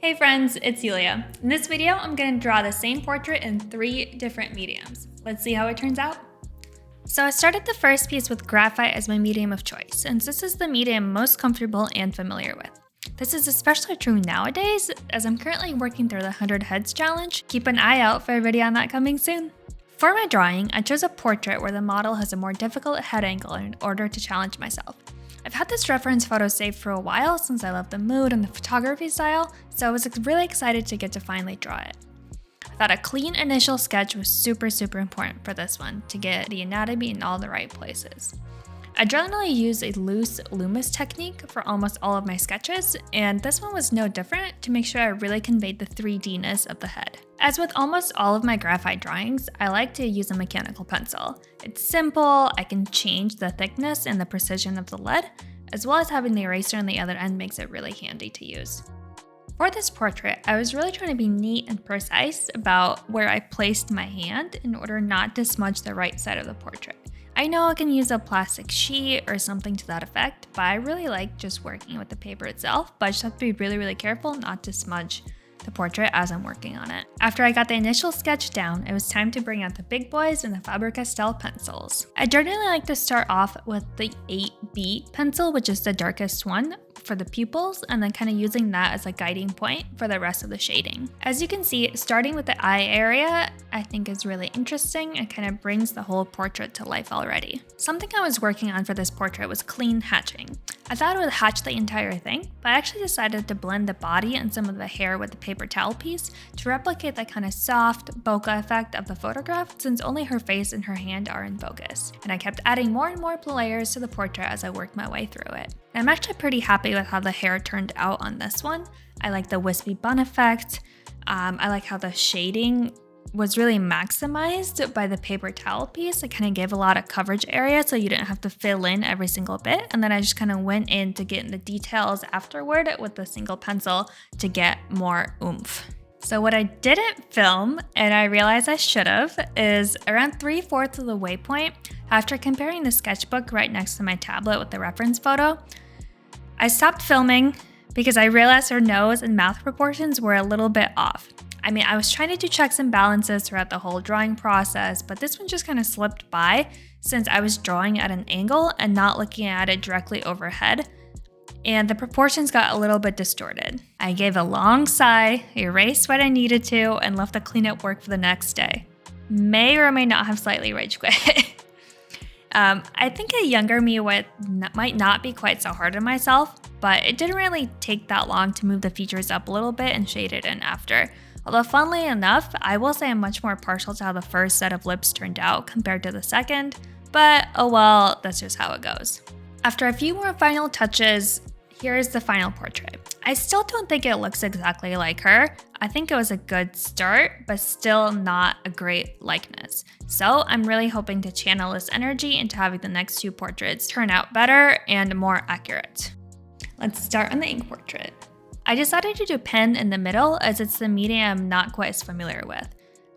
Hey friends, it's Yulia. In this video, I'm going to draw the same portrait in 3 different mediums. Let's see how it turns out. So I started the first piece with graphite as my medium of choice, since this is the medium I'm most comfortable and familiar with. This is especially true nowadays, as I'm currently working through the 100 Heads challenge. Keep an eye out for a video on that coming soon. For my drawing, I chose a portrait where the model has a more difficult head angle in order to challenge myself. I've had this reference photo saved for a while since I love the mood and the photography style, so I was really excited to get to finally draw it. I thought a clean initial sketch was super important for this one to get the anatomy in all the right places. I generally use a loose Loomis technique for almost all of my sketches, and this one was no different to make sure I really conveyed the 3D-ness of the head. As with almost all of my graphite drawings, I like to use a mechanical pencil. It's simple, I can change the thickness and the precision of the lead, as well as having the eraser on the other end makes it really handy to use. For this portrait, I was really trying to be neat and precise about where I placed my hand in order not to smudge the right side of the portrait. I know I can use a plastic sheet or something to that effect, but I really like just working with the paper itself, but I just have to be really careful not to smudge the portrait as I'm working on it. After I got the initial sketch down, it was time to bring out the big boys and the Faber-Castell pencils. I generally like to start off with the 8B pencil, which is the darkest one for the pupils, and then kind of using that as a guiding point for the rest of the shading. As you can see, starting with the eye area, I think is really interesting and kind of brings the whole portrait to life already. Something I was working on for this portrait was clean hatching. I thought it would hatch the entire thing, but I actually decided to blend the body and some of the hair with the paper towel piece to replicate that kind of soft bokeh effect of the photograph, since only her face and her hand are in focus. And I kept adding more and more layers to the portrait as I worked my way through it. And I'm actually pretty happy with how the hair turned out on this one. I like the wispy bun effect. I like how the shading was really maximized by the paper towel piece. It kind of gave a lot of coverage area so you didn't have to fill in every single bit. And then I just kind of went in to get in the details afterward with the single pencil to get more oomph. So what I didn't film, and I realized I should have, is around 3/4 of the waypoint, after comparing the sketchbook right next to my tablet with the reference photo, I stopped filming because I realized her nose and mouth proportions were a little bit off. I mean, I was trying to do checks and balances throughout the whole drawing process, but this one just kind of slipped by since I was drawing at an angle and not looking at it directly overhead, and the proportions got a little bit distorted. I gave a long sigh, erased what I needed to, and left the cleanup work for the next day. May or may not have slightly rage quit. I think a younger me might not be quite so hard on myself, but it didn't really take that long to move the features up a little bit and shade it in after. Although funnily enough, I will say I'm much more partial to how the first set of lips turned out compared to the second, but oh well, that's just how it goes. After a few more final touches, here's the final portrait. I still don't think it looks exactly like her. I think it was a good start, but still not a great likeness. So I'm really hoping to channel this energy into having the next 2 portraits turn out better and more accurate. Let's start on the ink portrait. I decided to do pen in the middle as it's the medium I'm not quite as familiar with.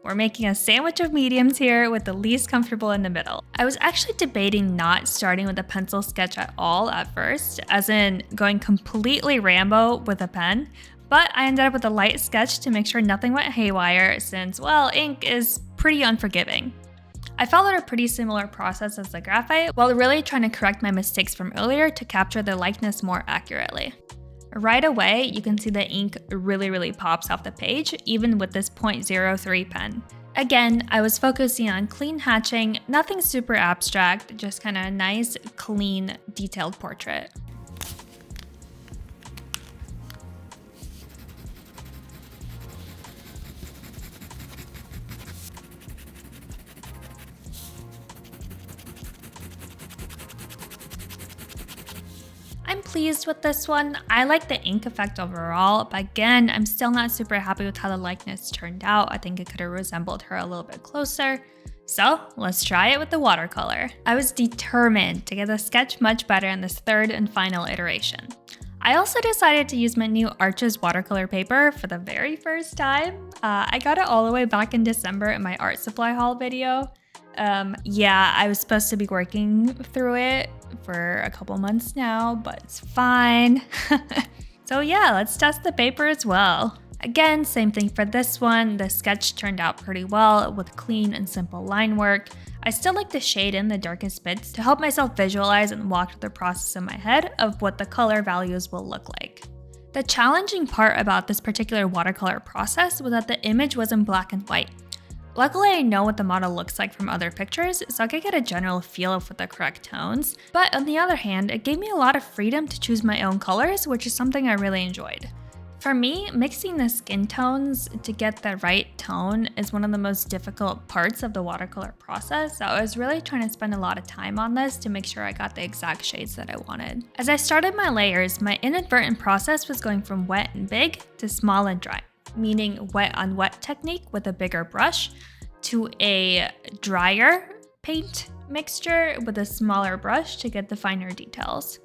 We're making a sandwich of mediums here with the least comfortable in the middle. I was actually debating not starting with a pencil sketch at all at first, as in going completely Rambo with a pen, but I ended up with a light sketch to make sure nothing went haywire since, well, ink is pretty unforgiving. I followed a pretty similar process as the graphite while really trying to correct my mistakes from earlier to capture the likeness more accurately. Right away, you can see the ink really pops off the page, even with this .03 pen. Again, I was focusing on clean hatching, nothing super abstract, just kind of a nice, clean, detailed portrait. I'm pleased with this one. I like the ink effect overall, but again, I'm still not super happy with how the likeness turned out. I think it could have resembled her a little bit closer. So let's try it with the watercolor. I was determined to get the sketch much better in this 3rd and final iteration. I also decided to use my new Arches watercolor paper for the very first time. I got it all the way back in December in my art supply haul video. Yeah, I was supposed to be working through it for a couple months now, but it's fine. So yeah, let's test the paper as well. Again, same thing for this one. The sketch turned out pretty well with clean and simple line work. I still like to shade in the darkest bits to help myself visualize and walk through the process in my head of what the color values will look like. The challenging part about this particular watercolor process was that the image was in black and white. Luckily, I know what the model looks like from other pictures, so I could get a general feel of the correct tones. But on the other hand, it gave me a lot of freedom to choose my own colors, which is something I really enjoyed. For me, mixing the skin tones to get the right tone is one of the most difficult parts of the watercolor process, so I was really trying to spend a lot of time on this to make sure I got the exact shades that I wanted. As I started my layers, my inadvertent process was going from wet and big to small and dry, meaning wet on wet technique with a bigger brush, to a drier paint mixture with a smaller brush to get the finer details.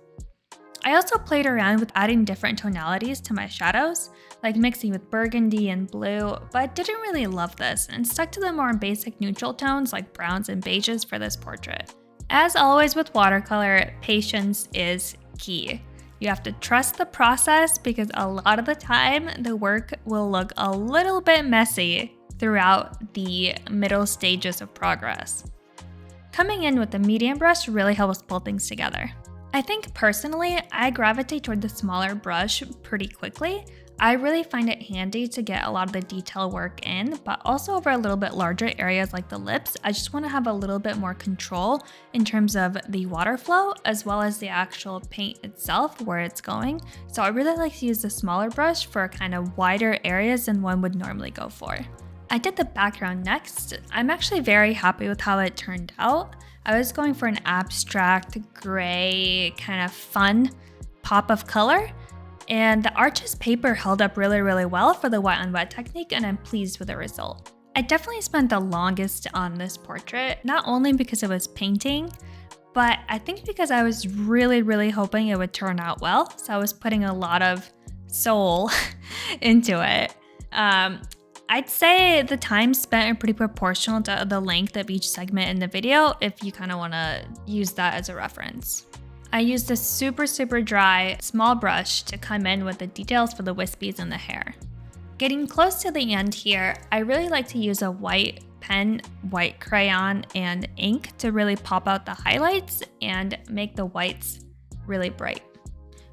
I also played around with adding different tonalities to my shadows, like mixing with burgundy and blue, but didn't really love this and stuck to the more basic neutral tones like browns and beiges for this portrait. As always with watercolor, patience is key. You have to trust the process because a lot of the time the work will look a little bit messy throughout the middle stages of progress. Coming in with the medium brush really helps pull things together. I think personally, I gravitate toward the smaller brush pretty quickly. I really find it handy to get a lot of the detail work in, but also over a little bit larger areas like the lips, I just want to have a little bit more control in terms of the water flow as well as the actual paint itself, where it's going. So I really like to use the smaller brush for kind of wider areas than one would normally go for. I did the background next. I'm actually very happy with how it turned out. I was going for an abstract, gray, kind of fun pop of color, and the Arches paper held up really well for the wet on wet technique, and I'm pleased with the result. I definitely spent the longest on this portrait, not only because it was painting, but I think because I was really hoping it would turn out well, so I was putting a lot of soul into it. I'd say the time spent are pretty proportional to the length of each segment in the video if you kind of want to use that as a reference. I used a super dry, small brush to come in with the details for the wispies in the hair. Getting close to the end here, I really like to use a white pen, white crayon, and ink to really pop out the highlights and make the whites really bright.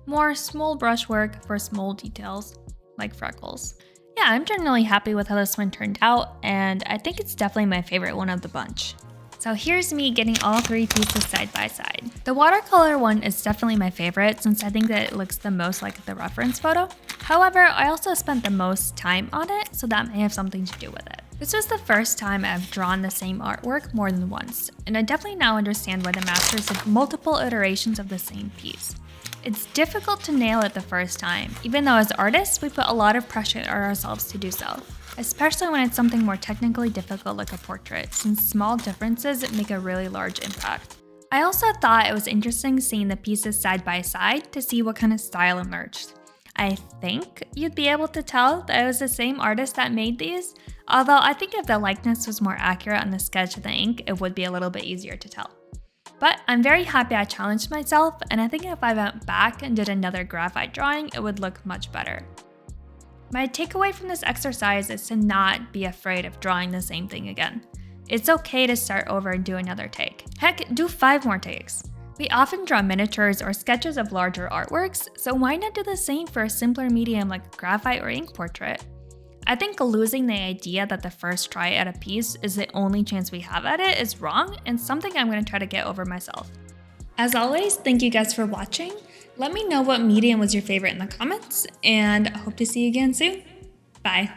More small brush work for small details, like freckles. Yeah, I'm generally happy with how this one turned out, and I think it's definitely my favorite one of the bunch. So here's me getting all three pieces side by side. The watercolor one is definitely my favorite since I think that it looks the most like the reference photo. However, I also spent the most time on it, so that may have something to do with it. This was the first time I've drawn the same artwork more than once, and I definitely now understand why the masters did multiple iterations of the same piece. It's difficult to nail it the first time, even though as artists, we put a lot of pressure on ourselves to do so, especially when it's something more technically difficult like a portrait, since small differences make a really large impact. I also thought it was interesting seeing the pieces side by side to see what kind of style emerged. I think you'd be able to tell that it was the same artist that made these, although I think if the likeness was more accurate on the sketch of the ink, it would be a little bit easier to tell. But I'm very happy I challenged myself, and I think if I went back and did another graphite drawing, it would look much better. My takeaway from this exercise is to not be afraid of drawing the same thing again. It's okay to start over and do another take. Heck, do 5 more takes. We often draw miniatures or sketches of larger artworks, so why not do the same for a simpler medium like graphite or ink portrait? I think losing the idea that the first try at a piece is the only chance we have at it is wrong and something I'm going to try to get over myself. As always, thank you guys for watching. Let me know what medium was your favorite in the comments, and I hope to see you again soon. Bye.